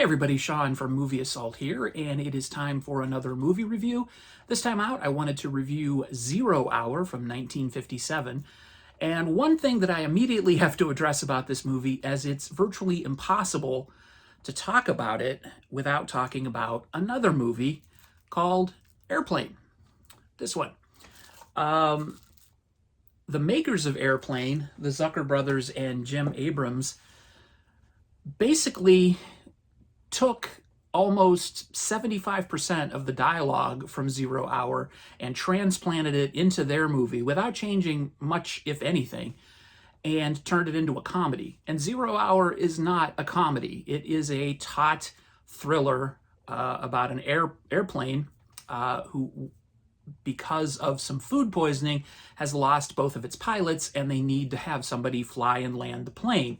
everybody, Sean from Movie Assault here, and it is time for another movie review. This time out, I wanted to review 0 Hour from 1957. And one thing that I immediately have to address about this movie, as it's virtually impossible to talk about it without talking about another movie called Airplane. This one. The makers of Airplane, the Zucker brothers and Jim Abrams, basically took almost 75% of the dialogue from 0 Hour and transplanted it into their movie without changing much, if anything, and turned it into a comedy. And 0 Hour is not a comedy. It is a taut thriller about an airplane who, because of some food poisoning, has lost both of its pilots, and they need to have somebody fly and land the plane.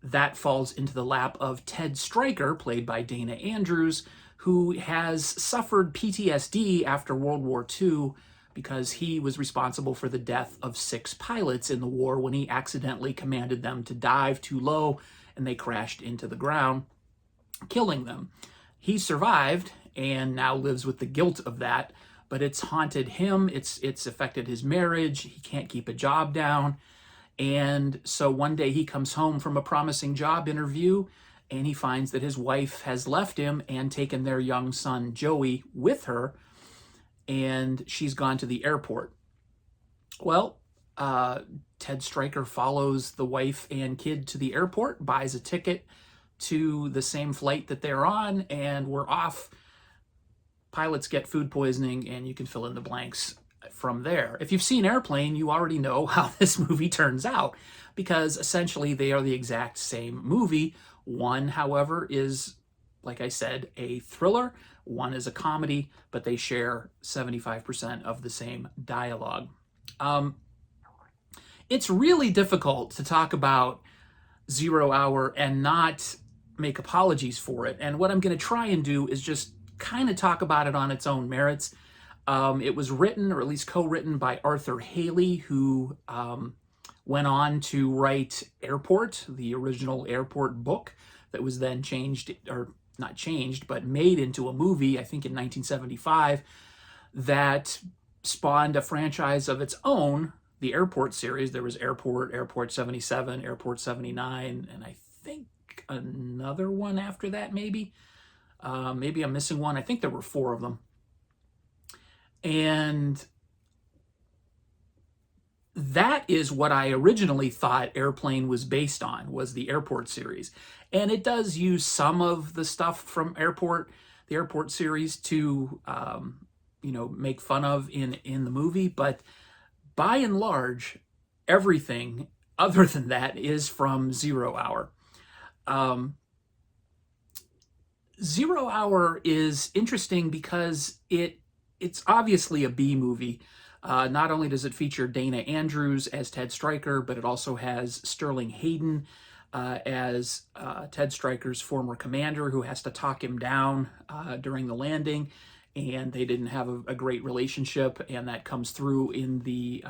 That falls into the lap of Ted Stryker, played by Dana Andrews, who has suffered PTSD after World War II because he was responsible for the death of 6 pilots in the war when he accidentally commanded them to dive too low and they crashed into the ground, killing them. He survived and now lives with the guilt of that, but it's haunted him, it's affected his marriage, he can't keep a job down. And so one day he comes home from a promising job interview and he finds that his wife has left him and taken their young son, Joey, with her, and she's gone to the airport. Well, Ted Stryker follows the wife and kid to the airport, buys a ticket to the same flight that they're on, and we're off. Pilots get food poisoning, and you can fill in the blanks from there. If you've seen Airplane, you already know how this movie turns out, because essentially they are the exact same movie. One, however, is, like I said, a thriller. One is a comedy, but they share 75% of the same dialogue. It's really difficult to talk about 0 Hour and not make apologies for it. And what I'm going to try and do is just kind of talk about it on its own merits. It was written, or at least co-written, by Arthur Haley, who went on to write Airport, the original Airport book that was then changed, or not changed, but made into a movie, I think in 1975, that spawned a franchise of its own, the Airport series. There was Airport, Airport 77, Airport 79, and I think another one after that, maybe. Maybe I'm missing one. I think there were 4 of them. And that is what I originally thought Airplane was based on, was the Airport series. And it does use some of the stuff from the Airport series to, make fun of in the movie. But by and large, everything other than that is from 0 Hour. 0 Hour is interesting because it's obviously a B movie. Not only does it feature Dana Andrews as Ted Stryker, but it also has Sterling Hayden as Ted Stryker's former commander, who has to talk him down during the landing. And they didn't have a great relationship, and that comes through in the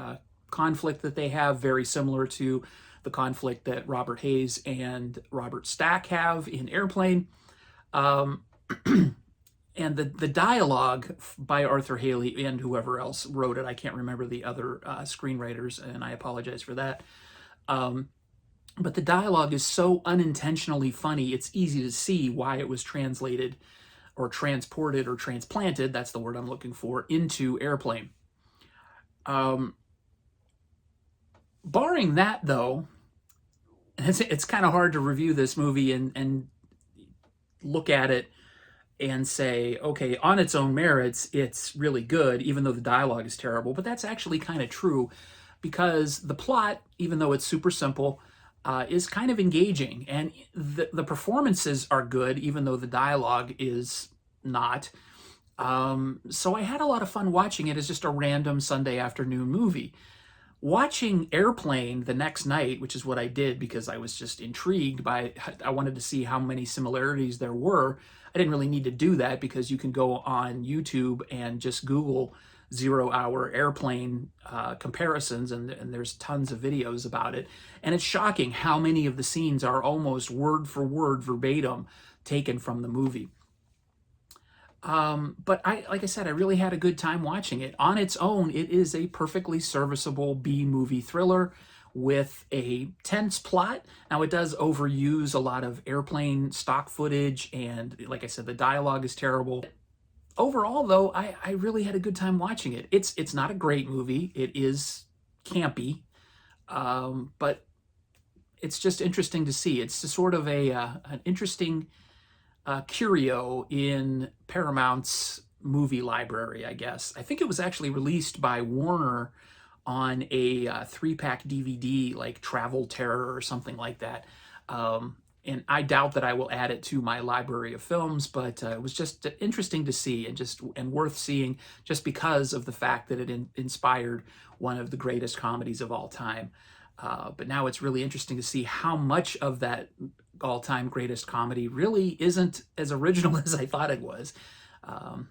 conflict that they have, very similar to the conflict that Robert Hayes and Robert Stack have in Airplane. And the dialogue by Arthur Haley and whoever else wrote it, I can't remember the other screenwriters, and I apologize for that. But the dialogue is so unintentionally funny, it's easy to see why it was translated or transported or transplanted, that's the word I'm looking for, into Airplane. Barring that, though, it's kind of hard to review this movie and look at it and say, okay, on its own merits, it's really good, even though the dialogue is terrible. But that's actually kind of true, because the plot, even though it's super simple, is kind of engaging. And the performances are good, even though the dialogue is not. So I had a lot of fun watching it as just a random Sunday afternoon movie. Watching Airplane the next night, which is what I did because I was just intrigued by, I wanted to see how many similarities there were. I didn't really need to do that because you can go on YouTube and just Google 0 Hour Airplane comparisons, and there's tons of videos about it. And it's shocking how many of the scenes are almost word for word verbatim taken from the movie. But like I said, I really had a good time watching it. On its own, it is a perfectly serviceable B-movie thriller with a tense plot. Now, it does overuse a lot of airplane stock footage, and like I said, the dialogue is terrible. Overall, though, I really had a good time watching it. It's not a great movie. It is campy, but it's just interesting to see. It's sort of an interesting curio in Paramount's movie library, I guess. I think it was actually released by Warner on a 3-pack DVD, like Travel Terror or something like that. And I doubt that I will add it to my library of films, but it was just interesting to see and worth seeing just because of the fact that it inspired one of the greatest comedies of all time. But now it's really interesting to see how much of that all-time greatest comedy really isn't as original as I thought it was.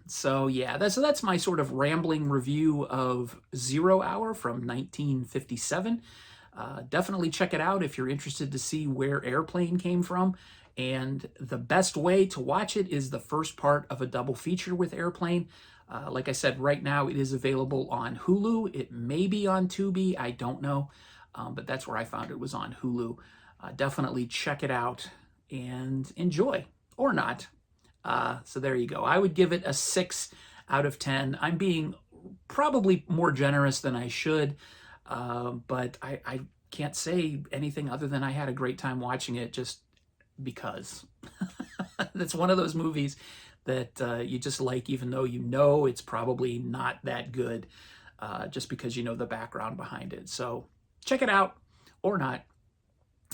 So yeah, that's my sort of rambling review of 0 Hour from 1957. Definitely check it out if you're interested to see where Airplane came from. And the best way to watch it is the first part of a double feature with Airplane. Like I said, right now it is available on Hulu. It may be on Tubi, I don't know. But that's where I found it, was on Hulu. Definitely check it out and enjoy, or not. So there you go. I would give it a 6 out of 10. I'm being probably more generous than I should, but I can't say anything other than I had a great time watching it just because. That's one of those movies that you just like, even though you know it's probably not that good, just because you know the background behind it. So check it out, or not.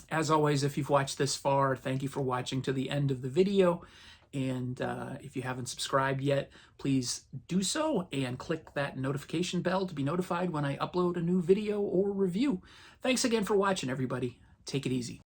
As always, if you've watched this far, thank you for watching to the end of the video. And if you haven't subscribed yet, please do so and click that notification bell to be notified when I upload a new video or review. Thanks again for watching, everybody. Take it easy.